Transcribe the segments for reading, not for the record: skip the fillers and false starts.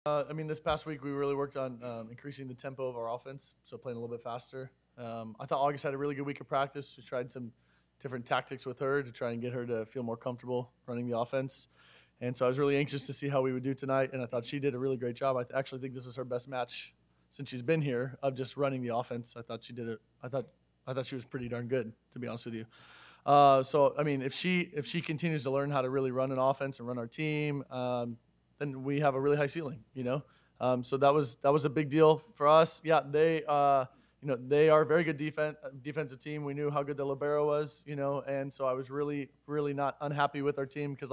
I mean, this past week we really worked on increasing the tempo of our offense, so playing a little bit faster. I thought August had a really good week of practice. Just tried some different tactics with her to try and get her to feel more comfortable running the offense. And so I was really anxious to see how we would do tonight, and I thought she did a really great job. I actually think this is her best match since she's been here of just running the offense. I thought she did it. I thought she was pretty darn good, to be honest with you. So I mean, if she continues to learn how to really run an offense and run our team, then we have a really high ceiling, you know. So that was a big deal for us. Yeah, they they are a very good defensive team. We knew how good the libero was, you know, and so I was really not unhappy with our team because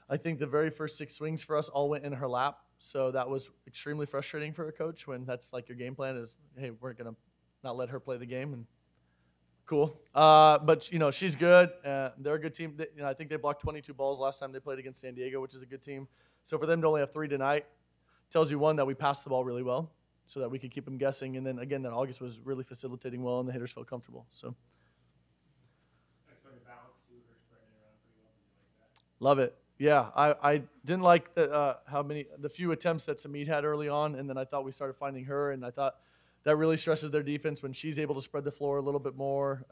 I think the very first 6 swings for us all went in her lap. So that was extremely frustrating for a coach when that's like your game plan is, hey, we're gonna not let her play the game and. Cool. But, you know, she's good. They're a good team. I think they blocked 22 balls last time they played against San Diego, which is a good team. So for them to only have 3 tonight tells you, one, that we passed the ball really well so that we could keep them guessing. And then, again, that August was really facilitating well and the hitters felt comfortable. So. Love it. Yeah, I didn't like the few attempts that Samit had early on, and then I thought we started finding her, and I thought – that really stresses their defense when she's able to spread the floor a little bit more.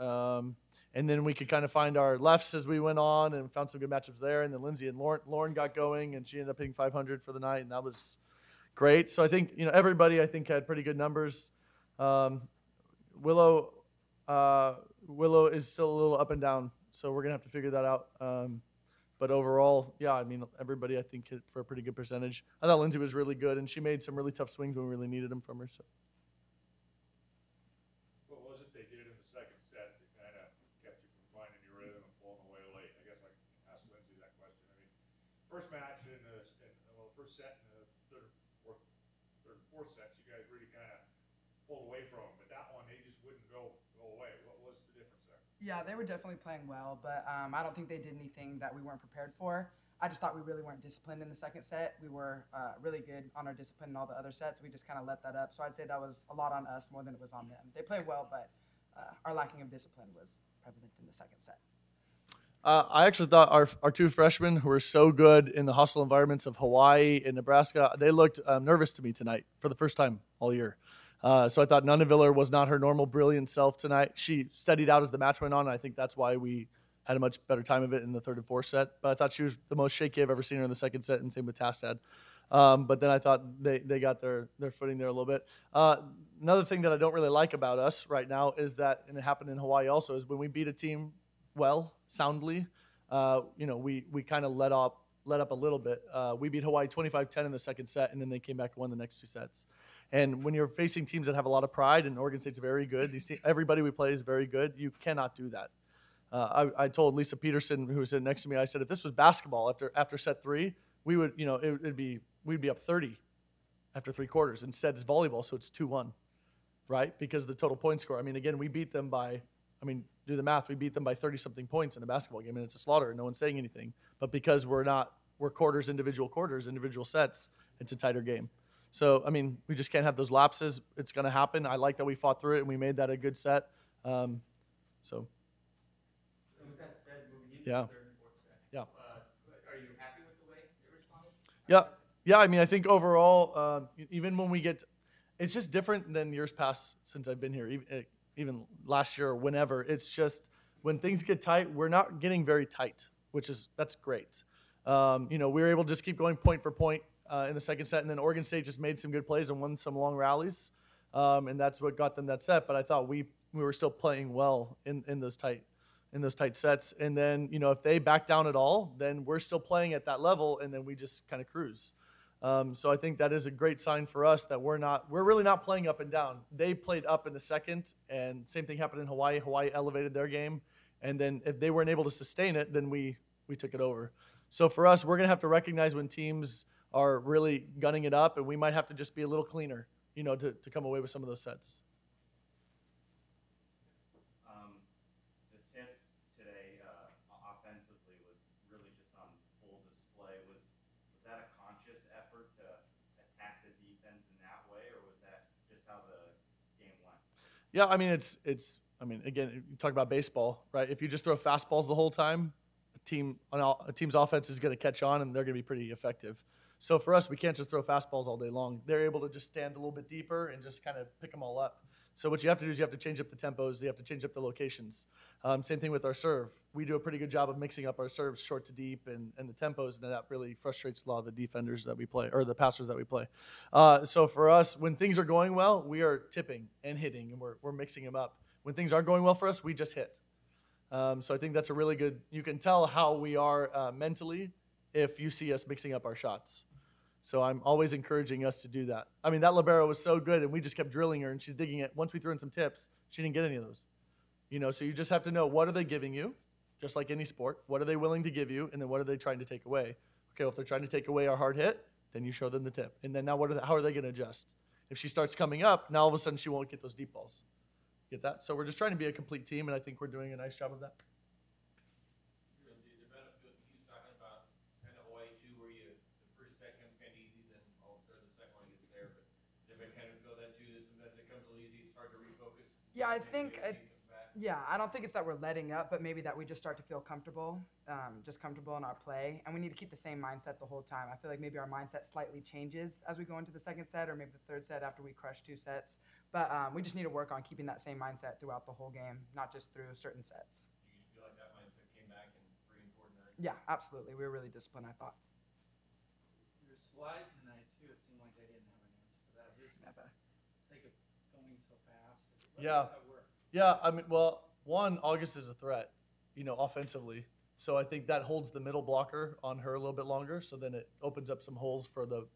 And then we could kind of find our lefts as we went on and found some good matchups there. And then Lindsey and Lauren got going, and she ended up hitting 500 for the night, and that was great. So I think, you know, everybody I think had pretty good numbers. Willow is still a little up and down, so we're gonna have to figure that out. But overall, yeah, I mean, everybody I think hit for a pretty good percentage. I thought Lindsey was really good, and she made some really tough swings when we really needed them from her. So. First match in the first set in the third and fourth sets, you guys really kind of pulled away from them. But that one, they just wouldn't go away. What was the difference there? Yeah, they were definitely playing well, but I don't think they did anything that we weren't prepared for. I just thought we really weren't disciplined in the second set. We were really good on our discipline in all the other sets. We just kind of let that up. So I'd say that was a lot on us more than it was on them. They played well, but our lacking of discipline was prevalent in the second set. I actually thought our 2 freshmen who were so good in the hostile environments of Hawaii and Nebraska, they looked nervous to me tonight for the first time all year. So I thought Nunneviller was not her normal brilliant self tonight. She studied out as the match went on, and I think that's why we had a much better time of it in the third and fourth set. But I thought she was the most shaky I've ever seen her in the second set, and same with Tastad. But then I thought they got their footing there a little bit. Another thing that I don't really like about us right now is that, and it happened in Hawaii also, is when we beat a team soundly, you know, we kind of let up a little bit. We beat Hawaii 25-10 in the second set, and then they came back and won the next 2 sets. And when you're facing teams that have a lot of pride, and Oregon State's very good, everybody we play is very good, you cannot do that. I told Lisa Peterson, who was sitting next to me, I said, if this was basketball after set 3, we would, you know, we'd be up 30 after 3 quarters. Instead, it's volleyball, so it's 2-1, right? Because of the total point score. I mean, again, we beat them by, do the math, we beat them by 30-something points in a basketball game, and it's a slaughter, and no one's saying anything. But because we're quarters, individual sets, it's a tighter game. So, I mean, we just can't have those lapses. It's going to happen. I like that we fought through it, and we made that a good set. So with that said, moving into the third and fourth sets, are you happy with the way they responded? Yeah. I mean, I think overall, even when we get – it's just different than years past since I've been here, even last year or whenever. It's just when things get tight, we're not getting very tight, that's great. You know, we were able to just keep going point for point in the second set, and then Oregon State just made some good plays and won some long rallies, and that's what got them that set. But I thought we were still playing well in those tight sets. And then, you know, if they back down at all, then we're still playing at that level, and then we just kind of cruise. So I think that is a great sign for us that we're really not playing up and down. They played up in the second, and same thing happened in Hawaii. Hawaii elevated their game, and then if they weren't able to sustain it, then we took it over. So for us, we're going to have to recognize when teams are really gunning it up, and we might have to just be a little cleaner, you know, to come away with some of those sets. The tip today offensively was really just on full display. Was that a conscious effort to attack the defense in that way, or was that just how the game went? Yeah, I mean, again, you talk about baseball, right? If you just throw fastballs the whole time, a team's offense is going to catch on, and they're going to be pretty effective. So for us, we can't just throw fastballs all day long. They're able to just stand a little bit deeper and just kind of pick them all up. So what you have to do is you have to change up the tempos. You have to change up the locations. Same thing with our serve. We do a pretty good job of mixing up our serves short to deep and the tempos, and that really frustrates a lot of the defenders that we play, or the passers that we play. So for us, when things are going well, we are tipping and hitting, and we're mixing them up. When things aren't going well for us, we just hit. So I think that's a really good, you can tell how we are mentally if you see us mixing up our shots. So I'm always encouraging us to do that. I mean, that libero was so good, and we just kept drilling her, and she's digging it. Once we threw in some tips, she didn't get any of those. So you just have to know, what are they giving you, just like any sport. What are they willing to give you, and then what are they trying to take away? Okay, well, if they're trying to take away our hard hit, then you show them the tip. And then now how are they going to adjust? If she starts coming up, now all of a sudden she won't get those deep balls. Get that? So we're just trying to be a complete team, and I think we're doing a nice job of that. Yeah, I think, I don't think it's that we're letting up, but maybe that we just start to feel comfortable, in our play. And we need to keep the same mindset the whole time. I feel like maybe our mindset slightly changes as we go into the second set or maybe the third set after we crush 2 sets. But we just need to work on keeping that same mindset throughout the whole game, not just through certain sets. Do you feel like that mindset came back in 3 and 4 tonight? Yeah, absolutely. We were really disciplined, I thought. Your slide tonight, too, it seemed like they didn't have an answer for that. Just sake of going so fast. Yeah. Yeah, I mean, well, one, August is a threat, offensively. So I think that holds the middle blocker on her a little bit longer. So then it opens up some holes for the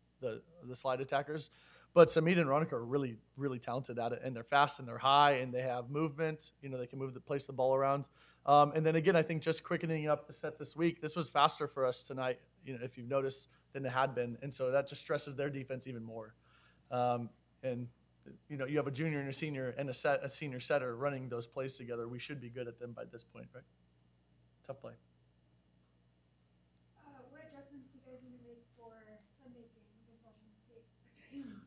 slide attackers. But Samita and Ronica are really, really talented at it. And they're fast and they're high and they have movement. They can place the ball around. And then again, I think just quickening up the set this week, this was faster for us tonight, if you've noticed, than it had been. And so that just stresses their defense even more. You have a junior and a senior and a senior setter running those plays together. We should be good at them by this point, right? Tough play. What adjustments do you guys need to make for Sunday's game against Washington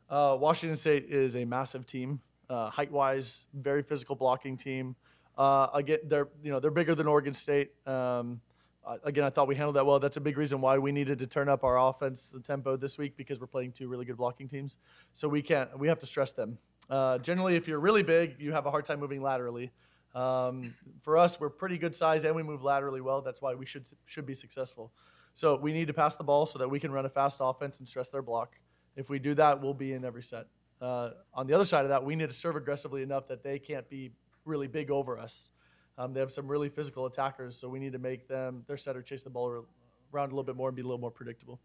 State? Washington State is a massive team, height-wise, very physical blocking team. Again, they're bigger than Oregon State. Again, I thought we handled that well. That's a big reason why we needed to turn up our offense, the tempo this week, because we're playing 2 really good blocking teams. So we have to stress them. Generally, if you're really big, you have a hard time moving laterally. For us, we're pretty good size and we move laterally well. That's why we should be successful. So we need to pass the ball so that we can run a fast offense and stress their block. If we do that, we'll be in every set. On the other side of that, we need to serve aggressively enough that they can't be really big over us. They have some really physical attackers, so we need to make their setter chase the ball around a little bit more and be a little more predictable.